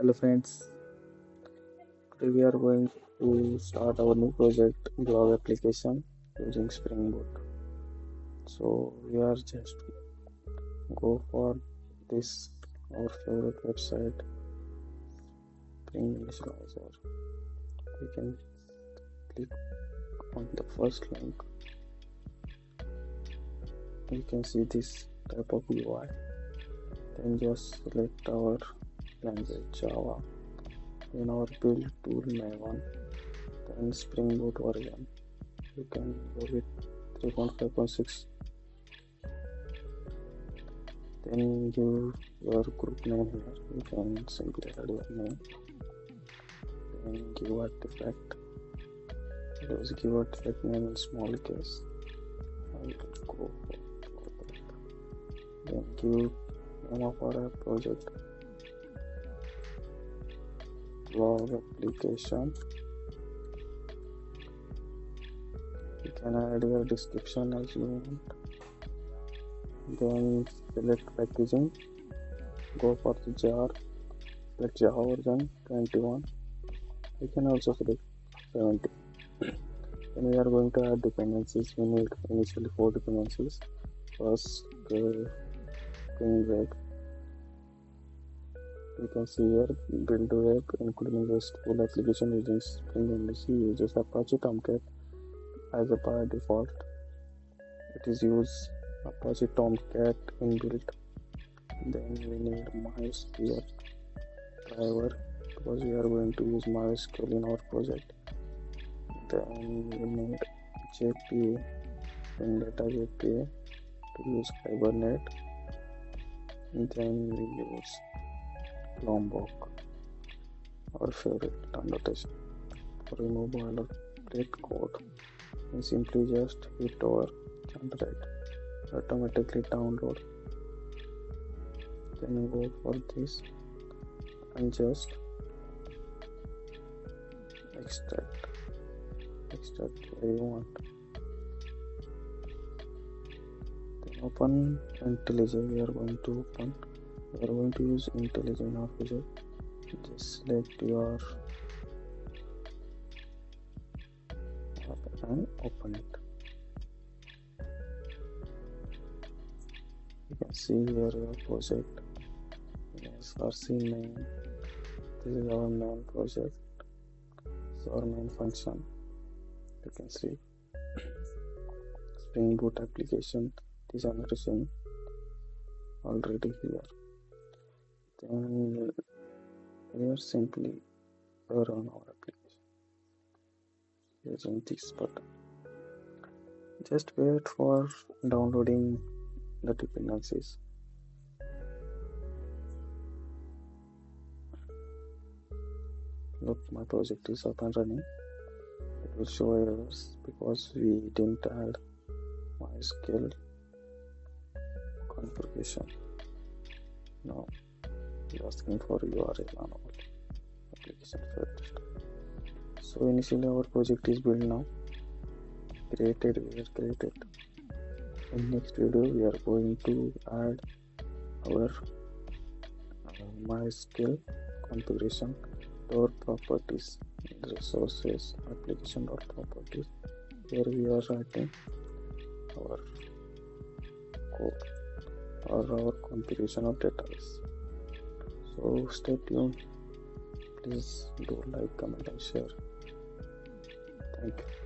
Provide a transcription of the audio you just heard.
Hello friends, today we are going to start our new project blog application using Spring Boot. So we are just go for this our favorite website Spring Initializr. You can click on the first link. You can see this type of UI. Then just select our language Java. In our build tool Maven, then Spring Boot version. You can go with 3.5.6. Then give your group name here. You can simply add your name. Then give artifact. Let's give artifact name in small case. I will go for that. Then give name of our project. Blog application. You can add your description as you want. Then select packaging. Go for the jar. Select Java version 21. You can also select 70. Then we are going to add dependencies. We need initially 4 dependencies. First, Spring Web. You can see here build web including RESTful application using Spring Initializr uses Apache Tomcat as a by default. It is use Apache Tomcat inbuilt. Then we need MySQL driver because we are going to use MySQL in our project. Then we need JPA and data JPA to use Hibernate. And then we use Lombok, our favorite annotation. For remove boilerplate code, and simply just hit or generate, automatically download. Then go for this and just extract where you want. Then open IntelliJ. We are going to use IntelliJ in our project. Just select your app and open it. You can see here your project. Yes, RC main. This is our main project. This is our main function. You can see Spring Boot application design written already here. Then we are simply run our application using this button. Just wait for downloading the dependencies. Look, my project is up and running. It will show errors because we didn't add MySQL configuration. Now asking for URL on all application first. So initially our project is built now. We are created. In next video we are going to add our MySQL configuration to our properties, resources, application.properties. Here we are writing our code or our configuration of database. So stay tuned. Please do like, comment and share. Thank you.